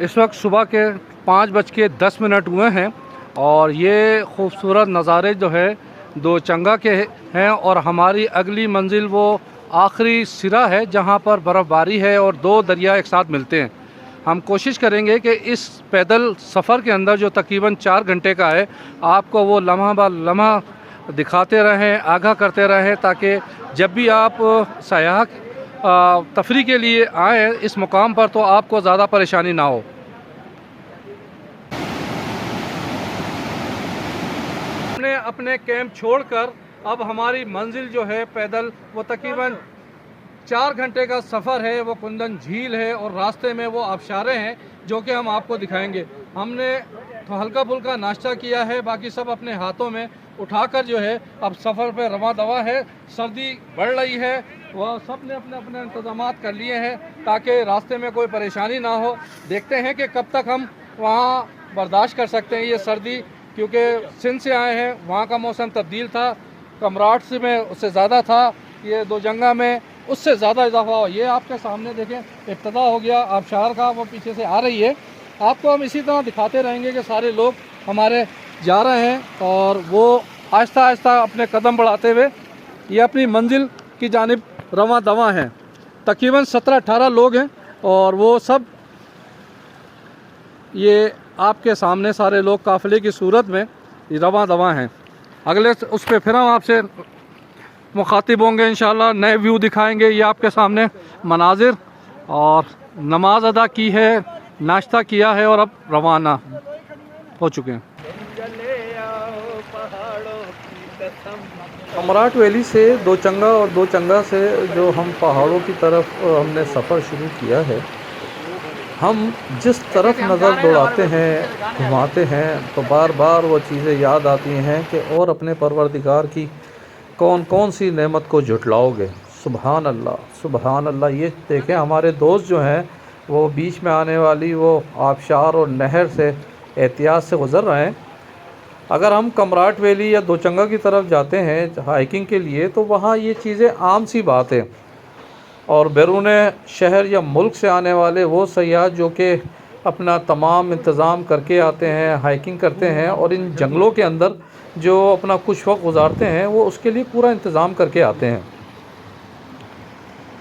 इस वक्त सुबह के 5:10 हुए हैं और ये खूबसूरत नज़ारे जो है दो चंगा के हैं और हमारी अगली मंजिल वो आखिरी सिरा है जहाँ पर बर्फ़बारी है और दो दरिया एक साथ मिलते हैं। हम कोशिश करेंगे कि इस पैदल सफ़र के अंदर जो तकरीबन 4 घंटे का है आपको वो लम्हा ब लम्हा दिखाते रहें, आगाह करते रहें, ताकि जब भी आप सयाह तफरी के लिए आएँ इस मुकाम पर तो आपको ज़्यादा परेशानी ना हो। हमने अपने कैंप छोड़कर अब हमारी मंजिल जो है पैदल वो तकरीबन 4 घंटे का सफ़र है, वो कुंदन झील है और रास्ते में वो आबशारें हैं जो कि हम आपको दिखाएंगे। हमने तो हल्का फुल्का नाश्ता किया है, बाकी सब अपने हाथों में उठाकर जो है अब सफ़र पे रवा दवा है। सर्दी बढ़ रही है, वह सब ने अपने अपने इंतजाम कर लिए हैं ताकि रास्ते में कोई परेशानी ना हो। देखते हैं कि कब तक हम वहाँ बर्दाश्त कर सकते हैं ये सर्दी, क्योंकि सिंध से आए हैं, वहाँ का मौसम तब्दील था, कमराट से में उससे ज़्यादा था, ये दो जंगा में उससे ज़्यादा इजाफा हो। ये आपके सामने देखें इब्तदा हो गया आबशार का, वो पीछे से आ रही है। आपको हम इसी तरह दिखाते रहेंगे कि सारे लोग हमारे जा रहे हैं और वो आहिस्ता आहिस्ता अपने कदम बढ़ाते हुए ये अपनी मंजिल की जानिब रवां दवां हैं। तकरीबन 17-18 लोग हैं और वो सब ये आपके सामने सारे लोग काफ़िले की सूरत में रवां दवां हैं। अगले उस पर फिर हम आपसे मुखातिब होंगे इंशाल्लाह, नए व्यू दिखाएंगे। ये आपके सामने मनाजिर, और नमाज अदा की है, नाश्ता किया है और अब रवाना हो चुके हैं। कमराट वैली से दो चंगा और दो चंगा से जो हम पहाड़ों की तरफ हमने सफ़र शुरू किया है, हम जिस तरफ नज़र दौड़ाते हैं, घुमाते हैं, तो बार बार वो चीज़ें याद आती हैं कि और अपने परवरदिगार की कौन कौन सी नेमत को झुटलाओगे। सुबहान अल्लाह, सुबहान अल्लाह। ये देखें हमारे दोस्त जो हैं वो बीच में आने वाली वो आबशार और नहर से एहतियात से गुज़र रहे हैं। अगर हम कमराट वैली या दोचंगा की तरफ जाते हैं हाइकिंग के लिए तो वहाँ ये चीज़ें आम सी बात है, और बैरून शहर या मुल्क से आने वाले वो सयाह जो कि अपना तमाम इंतज़ाम करके आते हैं, हाइकिंग करते हैं और इन जंगलों के अंदर जो अपना कुछ वक्त गुजारते हैं वो उसके लिए पूरा इंतज़ाम करके आते हैं।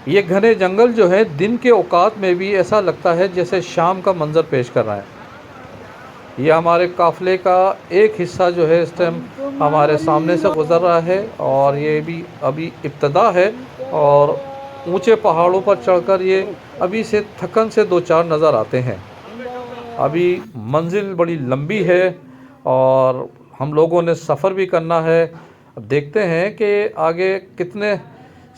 ये घने जंगल जो है दिन के औकात में भी ऐसा लगता है जैसे शाम का मंज़र पेश कर रहा है। यह हमारे काफ़िले का एक हिस्सा जो है इस टाइम हमारे सामने से गुज़र रहा है और ये भी अभी इब्तदा है, और ऊंचे पहाड़ों पर चढ़कर ये अभी से थकन से दो चार नज़र आते हैं। अभी मंजिल बड़ी लंबी है और हम लोगों ने सफ़र भी करना है। अब देखते हैं कि आगे कितने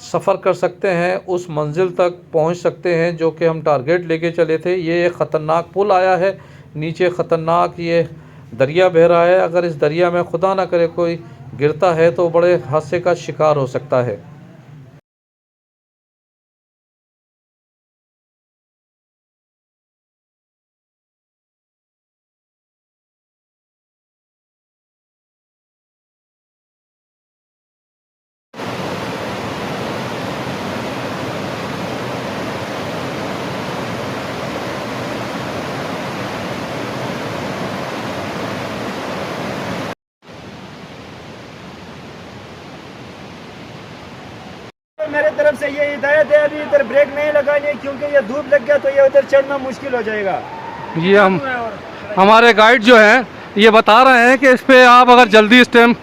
सफ़र कर सकते हैं, उस मंजिल तक पहुंच सकते हैं जो कि हम टारगेट लेके चले थे। ये एक ख़तरनाक पुल आया है, नीचे ख़तरनाक ये दरिया बह रहा है। अगर इस दरिया में खुदा ना करे कोई गिरता है तो बड़े हादसे का शिकार हो सकता है। मेरे तरफ से ये हिदायत है, अभी इधर ब्रेक नहीं लगानी क्योंकि ये धूप लग गया तो ये उधर चढ़ना मुश्किल हो जाएगा। ये हम हमारे गाइड जो हैं ये बता रहे हैं कि इस पे आप अगर जल्दी इस टाइम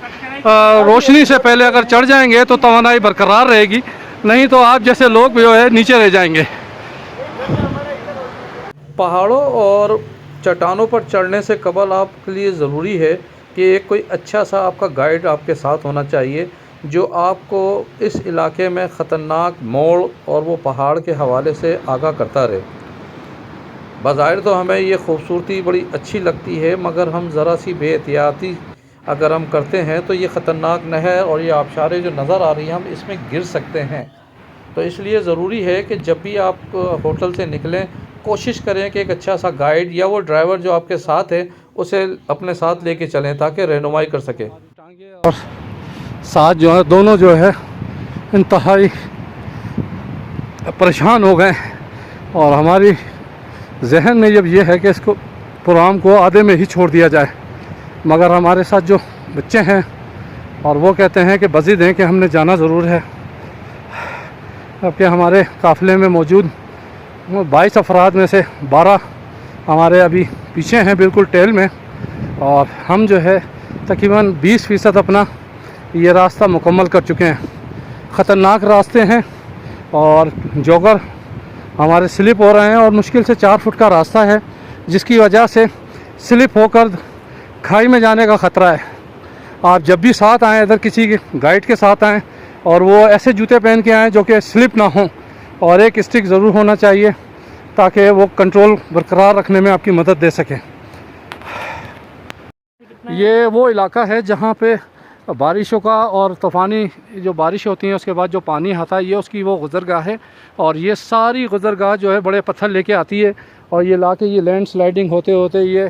रोशनी से पहले अगर चढ़ जाएंगे तो तवानाई बरकरार रहेगी, नहीं तो आप जैसे लोग जो है नीचे रह जाएंगे। पहाड़ों और चट्टानों पर चढ़ने से कबल आपके लिए ज़रूरी है कि एक कोई अच्छा सा आपका गाइड आपके साथ होना चाहिए जो आपको इस इलाके में ख़तरनाक मोड़ और वो पहाड़ के हवाले से आगाह करता रहे। बज़ाहिर तो हमें ये खूबसूरती बड़ी अच्छी लगती है, मगर हम ज़रा सी बेहतियाती अगर हम करते हैं तो ये ख़तरनाक नहर और ये आबशारें जो नज़र आ रही हैं हम इसमें गिर सकते हैं। तो इसलिए ज़रूरी है कि जब भी आप होटल से निकलें कोशिश करें कि एक अच्छा सा गाइड या वो ड्राइवर जो आपके साथ है उसे अपने साथ लेके चलें ताकि रहनुमाई कर सके। और साथ जो है दोनों जो है इंतहाई परेशान हो गए और हमारी जहन में जब ये है कि इसको प्रोग्राम को आधे में ही छोड़ दिया जाए, मगर हमारे साथ जो बच्चे हैं और वो कहते हैं कि बज़िद हैं कि हमने जाना ज़रूर है। जबकि हमारे काफ़िले में मौजूद 22 अफराद में से 12 हमारे अभी पीछे हैं बिल्कुल टेल में, और हम जो है तकरीबन 20% अपना ये रास्ता मुकम्मल कर चुके हैं। ख़तरनाक रास्ते हैं और जॉगर हमारे स्लिप हो रहे हैं, और मुश्किल से 4 फुट का रास्ता है जिसकी वजह से स्लिप होकर खाई में जाने का ख़तरा है। आप जब भी साथ आएँ, इधर किसी गाइड के साथ आएँ और वो ऐसे जूते पहन के आएँ जो कि स्लिप ना हो, और एक स्टिक ज़रूर होना चाहिए ताकि वो कंट्रोल बरकरार रखने में आपकी मदद दे सके। ये वो इलाका है जहाँ पे बारिशों का और तूफ़ानी जो बारिश होती है उसके बाद जो पानी आता है, ये उसकी वो गुज़रगाह है, और ये सारी गुज़रगाह जो है बड़े पत्थर लेके आती है, और ये ला के ये लैंड स्लाइडिंग होते होते ये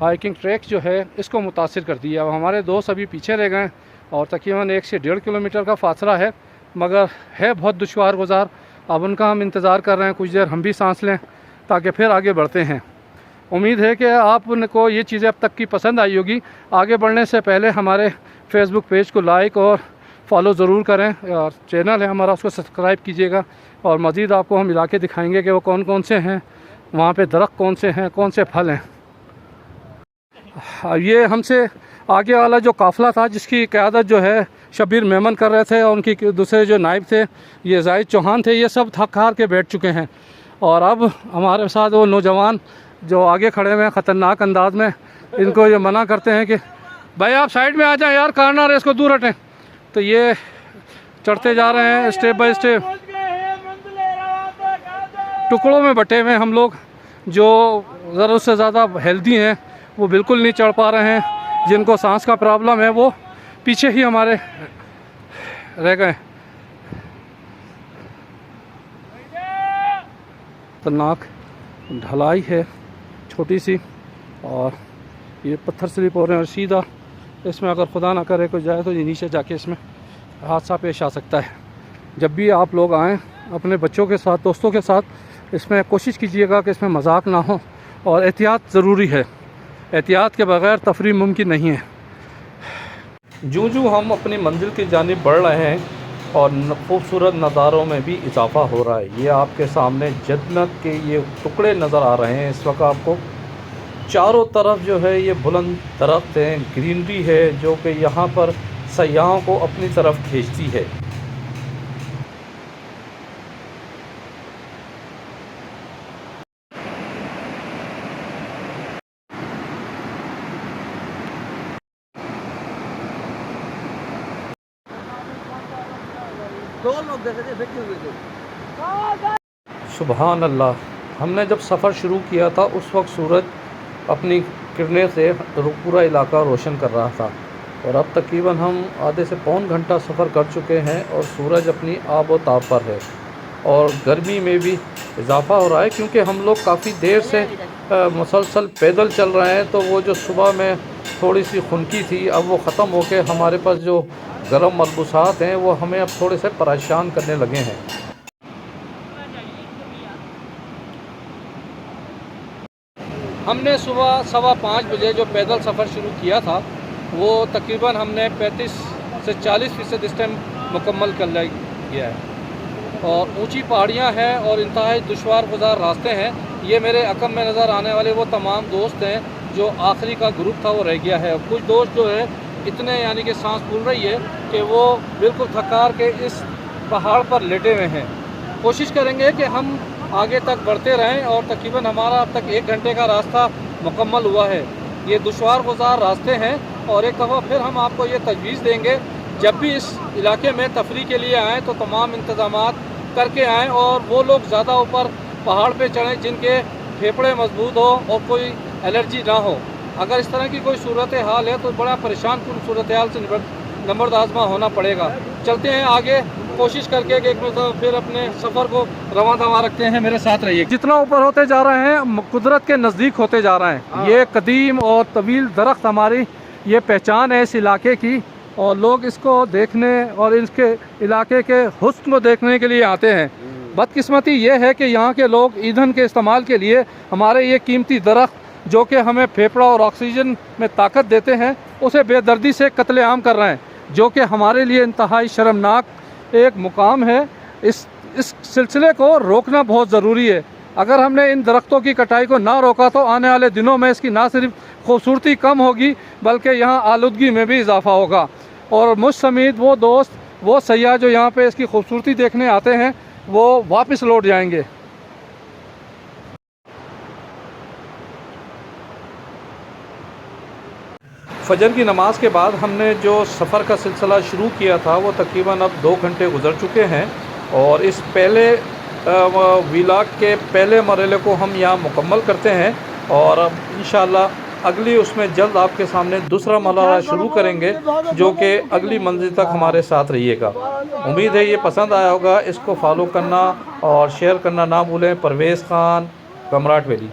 हाइकिंग ट्रैक जो है इसको मुतासिर कर दिया। अब हमारे दोस्त अभी पीछे रह गए और तकरीबन 1 से 1.5 किलोमीटर का फासला है, मगर है बहुत दुश्वार गुज़ार। अब उनका हम इंतज़ार कर रहे हैं, कुछ देर हम भी सांस लें ताकि फिर आगे बढ़ते हैं। उम्मीद है कि आपको ये चीज़ें अब तक की पसंद आई होगी। आगे बढ़ने से पहले हमारे फेसबुक पेज को लाइक और फॉलो ज़रूर करें, और चैनल है हमारा उसको सब्सक्राइब कीजिएगा। और मज़ीद आपको हम इलाके दिखाएंगे कि वो कौन कौन से हैं, वहाँ पे दरख्त कौन से हैं, कौन से फल हैं। ये हमसे आगे वाला जो काफ़िला था जिसकी क़यादत जो है शब्बीर मेमन कर रहे थे, और उनकी दूसरे जो नायब थे ये जाहिद चौहान थे, ये सब थक हार के बैठ चुके हैं। और अब हमारे साथ वो नौजवान जो आगे खड़े हुए हैं ख़तरनाक अंदाज में, इनको ये मना करते हैं कि भाई आप साइड में आ जाएं यार, कॉर्नर है, इसको दूर हटें। तो ये चढ़ते जा रहे हैं स्टेप बाय स्टेप। टुकड़ों में बटे हुए हम लोग, जो ज़रूरत से ज़्यादा हेल्दी हैं वो बिल्कुल नहीं चढ़ पा रहे हैं, जिनको सांस का प्रॉब्लम है वो पीछे ही हमारे रह गए। खतरनाक ढलाई है छोटी सी, और ये पत्थर स्लिप हो रहे हैं, और सीधा इसमें अगर खुदा ना करे कोई जाए तो ये नीचे जाके इसमें हादसा पेश आ सकता है। जब भी आप लोग आएँ अपने बच्चों के साथ, दोस्तों के साथ, इसमें कोशिश कीजिएगा कि इसमें मजाक ना हो, और एहतियात ज़रूरी है। एहतियात के बग़ैर तफरीह मुमकिन नहीं है। जूँ हम अपनी मंजिल की जानिब बढ़ रहे हैं और खूबसूरत नज़ारों में भी इजाफ़ा हो रहा है। ये आपके सामने जन्नत के ये टुकड़े नज़र आ रहे हैं इस वक्त आपको। चारों तरफ जो है ये बुलंद दरख्त हैं, ग्रीनरी है, जो कि यहाँ पर सयाहों को अपनी तरफ खींचती है। सुबहान अल्लाह। हमने जब सफ़र शुरू किया था उस वक्त सूरज अपनी किरणें से पूरा इलाका रोशन कर रहा था, और अब तकरीबन हम आधे से पौन घंटा सफ़र कर चुके हैं और सूरज अपनी आब व ताब पर है, और गर्मी में भी इजाफ़ा हो रहा है क्योंकि हम लोग काफ़ी देर से मुसलसल पैदल चल रहे हैं। तो वो जो सुबह में थोड़ी सी खुनकी थी, अब वो ख़त्म होके हमारे पास जो गर्म मलबूसात हैं वो हमें अब थोड़े से परेशान करने लगे हैं। हमने सुबह 5:15 बजे जो पैदल सफ़र शुरू किया था वो तकरीबन हमने 35 से 40% इस टाइम मुकम्मल कर लिया है, और ऊंची पहाड़ियां हैं और इंतहाई दुश्वार गुजार रास्ते हैं। ये मेरे अकम में नज़र आने वाले वो तमाम दोस्त हैं, जो आखिरी का ग्रुप था वो रह गया है। कुछ दोस्त जो है इतने यानी कि सांस फूल रही है कि वो बिल्कुल थकार के इस पहाड़ पर लेटे हुए हैं। कोशिश करेंगे कि हम आगे तक बढ़ते रहें, और तकरीबन हमारा अब तक 1 घंटे का रास्ता मुकम्मल हुआ है। ये दुश्वार गुजार रास्ते हैं, और एक दफ़ा फिर हम आपको ये तजवीज़ देंगे, जब भी इस इलाके में तफरीह के लिए आएँ तो तमाम इंतज़ामात करके आएँ, और वो लोग ज़्यादा ऊपर पहाड़ पे चढ़ें जिनके फेफड़े मजबूत हो और कोई एलर्जी ना हो। अगर इस तरह की कोई सूरत हाल है तो बड़ा परेशान कुन सूरत हाल से नंबर आज़मा होना पड़ेगा। चलते हैं आगे, कोशिश करके कि एक मतलब फिर अपने सफ़र को रवां दवा रखते हैं। मेरे साथ रहिए। जितना ऊपर होते जा रहे हैं कुदरत के नज़दीक होते जा रहे हैं। ये कदीम और तवील दरख्त हमारी ये पहचान है इस इलाके की, और लोग इसको देखने और इसके इलाके के हुस्न को देखने के लिए आते हैं। बदकिस्मती ये है कि यहाँ के लोग ईंधन के इस्तेमाल के लिए हमारे ये कीमती दरख्त जो कि हमें फेफड़ा और ऑक्सीजन में ताकत देते हैं उसे बेदर्दी से कत्लेआम कर रहे हैं, जो कि हमारे लिए इंतहाई शर्मनाक एक मुकाम है। इस सिलसिले को रोकना बहुत ज़रूरी है। अगर हमने इन दरख्तों की कटाई को ना रोका तो आने वाले दिनों में इसकी ना सिर्फ खूबसूरती कम होगी बल्कि यहाँ आलूदगी में भी इजाफा होगा, और मुझ समेत वो दोस्त, वो सयाह जो यहाँ पे इसकी खूबसूरती देखने आते हैं वो वापस लौट जाएंगे। फजर की नमाज के बाद हमने जो सफ़र का सिलसिला शुरू किया था वो तकरीबन अब 2 घंटे गुजर चुके हैं, और इस पहले व्लॉग के पहले मरहले को हम यहाँ मुकम्मल करते हैं, और अब इंशाअल्लाह अगली उसमें जल्द आपके सामने दूसरा मरहला शुरू करेंगे जो कि अगली मंजिल तक हमारे साथ रहिएगा। उम्मीद है ये पसंद आया होगा। इसको फॉलो करना और शेयर करना ना भूलें। परवेज़ ख़ान, कमराट वैली।